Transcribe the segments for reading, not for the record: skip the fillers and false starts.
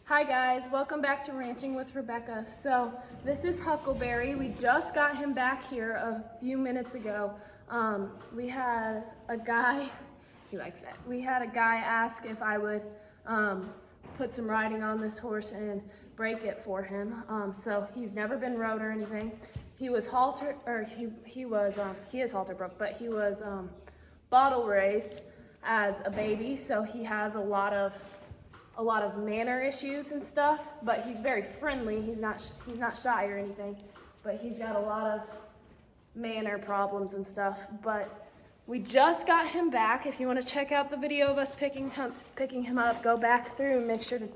Hi guys, welcome back to Ranching with Rebekah. So this is Huckleberry. We just got him back here a few minutes ago. We had a guy, he likes that. We had a guy ask if I would put some riding on this horse and break it for him. So he's never been rode or anything. He was he is halter broke, but he was bottle raised as a baby, so he has a lot of manner issues and stuff, but he's very friendly. He's not shy or anything, but he's got a lot of manner problems and stuff. But we just got him back. If you want to check out the video of us picking him up, go back through and make sure to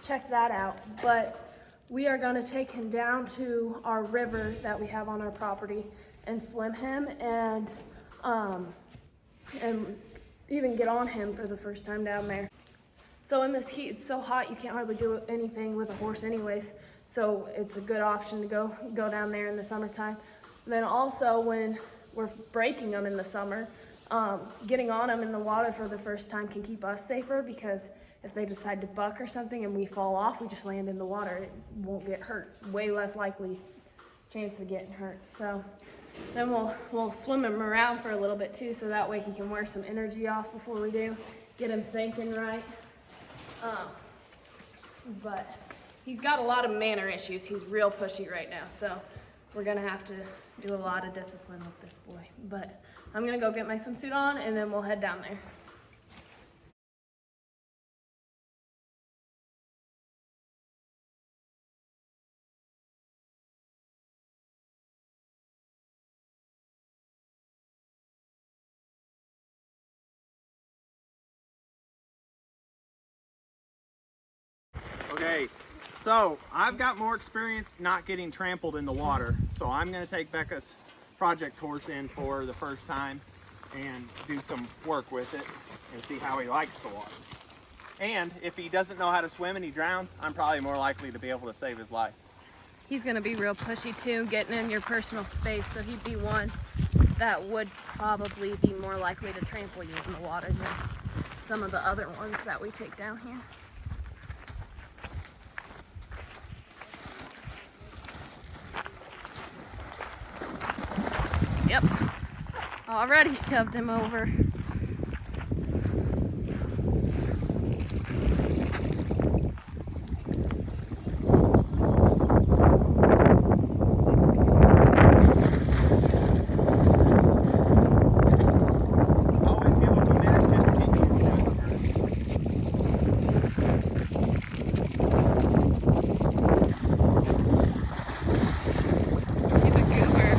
check that out. But we are going to take him down to our river that we have on our property and swim him and even get on him for the first time down there. So in this heat, it's so hot you can't hardly do anything with a horse anyways. So it's a good option to go down there in the summertime. Then also when we're breaking them in the summer, getting on them in the water for the first time can keep us safer, because if they decide to buck or something and we fall off, we just land in the water. It won't get hurt. Way less likely chance of getting hurt. So then we'll swim him around for a little bit too, so that way he can wear some energy off before we do. Get him thinking right. But he's got a lot of manner issues. He's real pushy right now, so we're gonna have to do a lot of discipline with this boy. But I'm gonna go get my swimsuit on and then we'll head down there. Okay, so I've got more experience not getting trampled in the water, so I'm going to take Becca's project horse in for the first time and do some work with it and see how he likes the water. And if he doesn't know how to swim and he drowns, I'm probably more likely to be able to save his life. He's gonna be real pushy too, getting in your personal space, so he'd be one that would probably be more likely to trample you in the water than some of the other ones that we take down here. Yep, already shoved him over. Always give him a minute just to get used to it. He's a goober.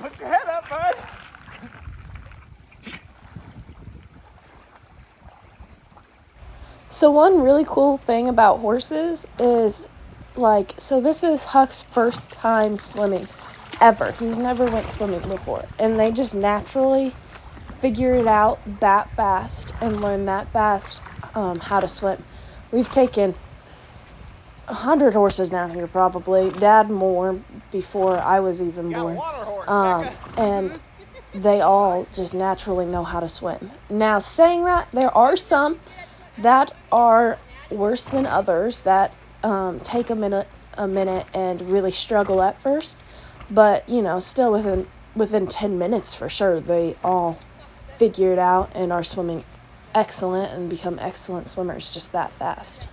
Put your head up, bud. So one really cool thing about horses is, so this is Huck's first time swimming ever. He's never went swimming before, and they just naturally figure it out that fast and learn that fast how to swim. We've taken 100 horses down here probably, Dad more before I was even born, and they all just naturally know how to swim. Now saying that, there are some that are worse than others that take a minute and really struggle at first, but still within 10 minutes for sure they all figure it out and are swimming excellent and become excellent swimmers just that fast.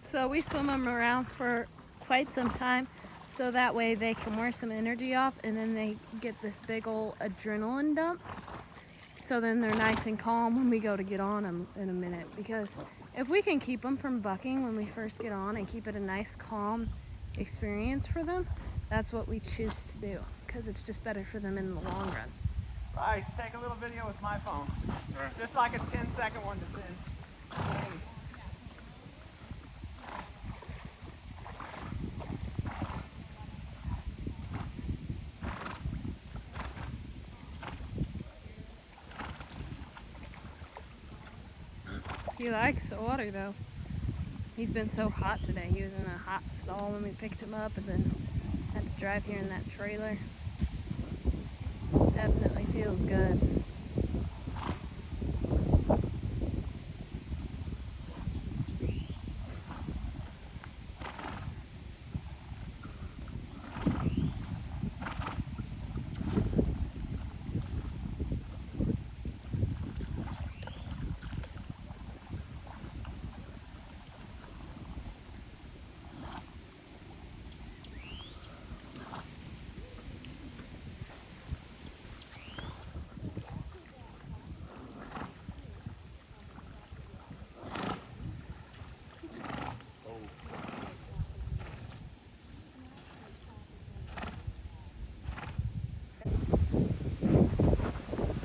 So we swim them around for quite some time, so that way they can wear some energy off, and then they get this big old adrenaline dump. So then they're nice and calm when we go to get on them in a minute, because if we can keep them from bucking when we first get on and keep it a nice calm experience for them, that's what we choose to do, because it's just better for them in the long run. Bryce, take a little video with my phone. Right. Just like a 10-second one to send. He likes the water though. He's been so hot today. He was in a hot stall when we picked him up and then had to drive here in that trailer. Definitely feels good.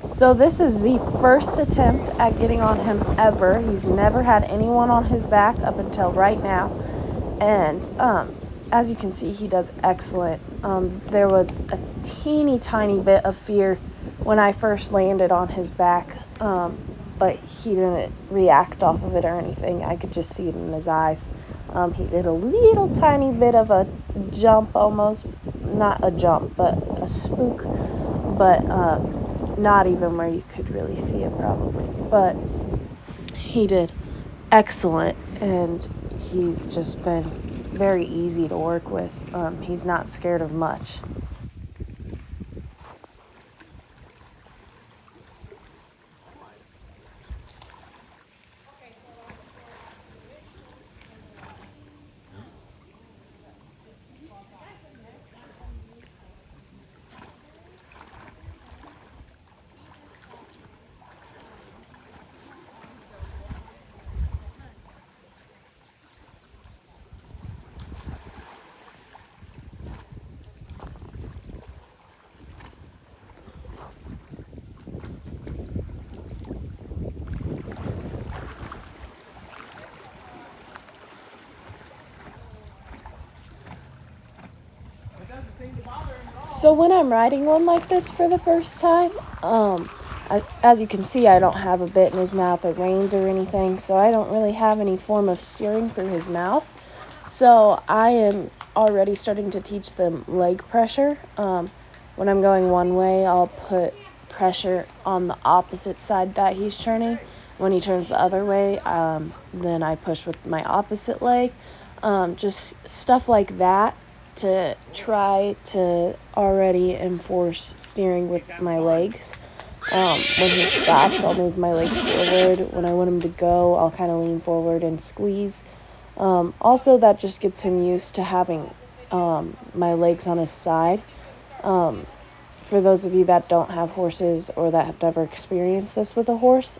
So this is the first attempt at getting on him ever. He's never had anyone on his back up until right now. And as you can see, he does excellent. There was a teeny tiny bit of fear when I first landed on his back, but he didn't react off of it or anything. I could just see it in his eyes. He did a little tiny bit of a jump almost. Not a jump, but a spook. But not even where you could really see it probably. But he did excellent, and he's just been very easy to work with. He's not scared of much. So when I'm riding one like this for the first time, as you can see, I don't have a bit in his mouth or reins or anything, so I don't really have any form of steering through his mouth. So I am already starting to teach them leg pressure. When I'm going one way, I'll put pressure on the opposite side that he's turning. When he turns the other way, then I push with my opposite leg. Just stuff like that to try to already enforce steering with my legs. When he stops, I'll move my legs forward. When I want him to go, I'll kind of lean forward and squeeze. Also, that just gets him used to having my legs on his side. For those of you that don't have horses or that have never experienced this with a horse,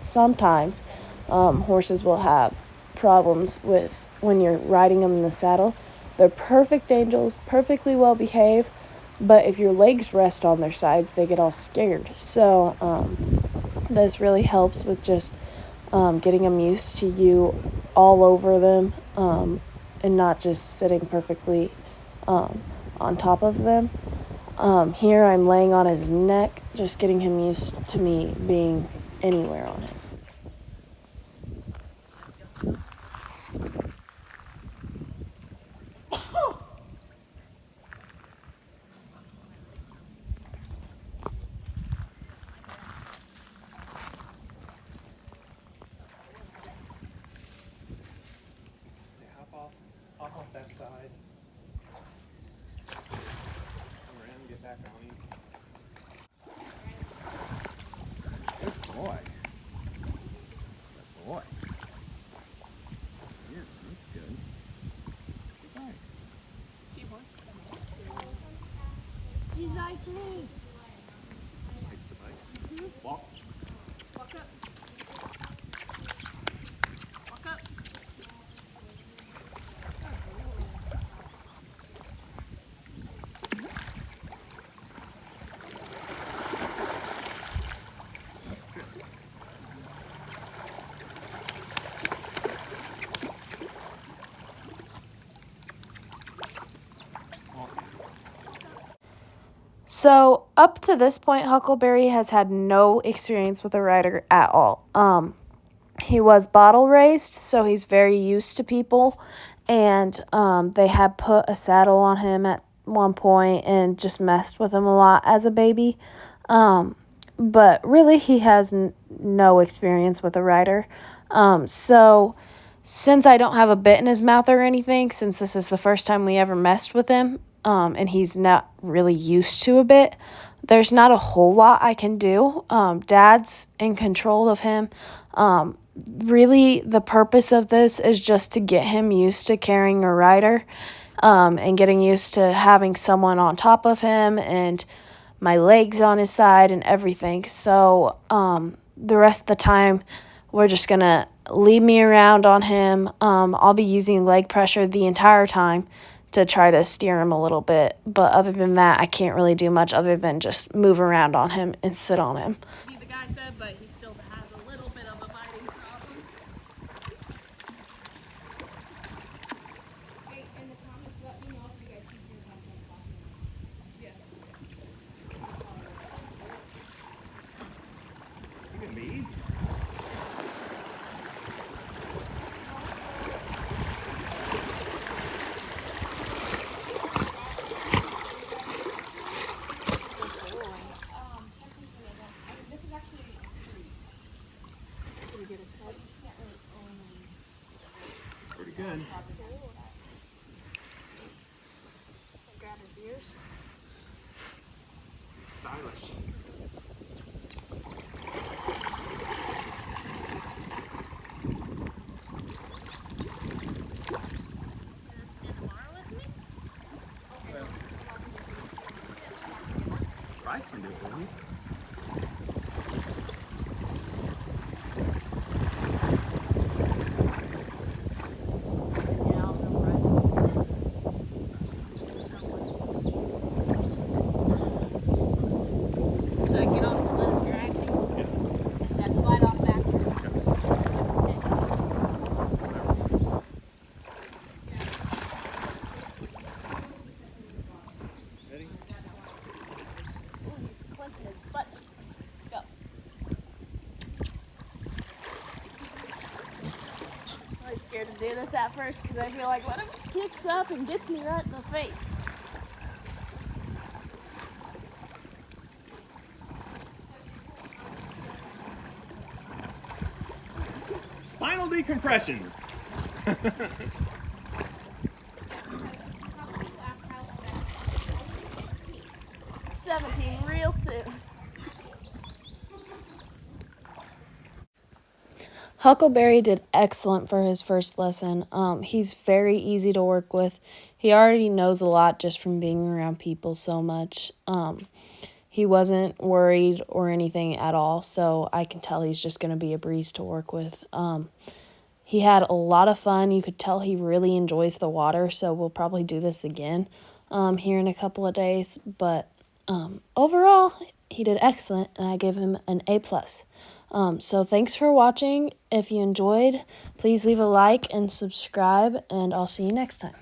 sometimes horses will have problems with when you're riding them in the saddle. They're perfect angels, perfectly well behaved, but if your legs rest on their sides, they get all scared. So this really helps with just getting them used to you all over them, and not just sitting perfectly on top of them. Here I'm laying on his neck, just getting him used to me being anywhere on him. Hop off that side. Come around, get back on him. Good boy. Good boy. Yeah, that's good. Good boy. He wants to come. He's like me. Likes to bite. Walk. Walk up. Walk up. So up to this point, Huckleberry has had no experience with a rider at all. He was bottle raised, so he's very used to people, and they had put a saddle on him at one point and just messed with him a lot as a baby. But really, he has no experience with a rider. So since I don't have a bit in his mouth or anything, since this is the first time we ever messed with him, and he's not really used to a bit, there's not a whole lot I can do. Dad's in control of him. Really, the purpose of this is just to get him used to carrying a rider, and getting used to having someone on top of him and my legs on his side and everything. So the rest of the time, we're just going to lead me around on him. I'll be using leg pressure the entire time to try to steer him a little bit. But other than that, I can't really do much other than just move around on him and sit on him. The guy said, but he still has a little bit of a biting problem. Hey, in the comments, let me know if you guys keep your content talking. Yeah. You can be. This is actually pretty good as head. Pretty good. Grab his ears. Stylish. Bryce can do it with me. Should I get off and let him drag me? Then slide off backwards. Ready? Ooh, he's clenching his butt cheeks. Go. I was scared to do this at first because I feel like what if he kicks up and gets me right in the face? Spinal decompression. 17 real soon. Huckleberry did excellent for his first lesson. He's very easy to work with. He already knows a lot just from being around people so much. He wasn't worried or anything at all, so I can tell he's just going to be a breeze to work with. He had a lot of fun. You could tell he really enjoys the water, so we'll probably do this again here in a couple of days. But overall, he did excellent, and I give him an A+. So thanks for watching. If you enjoyed, please leave a like and subscribe, and I'll see you next time.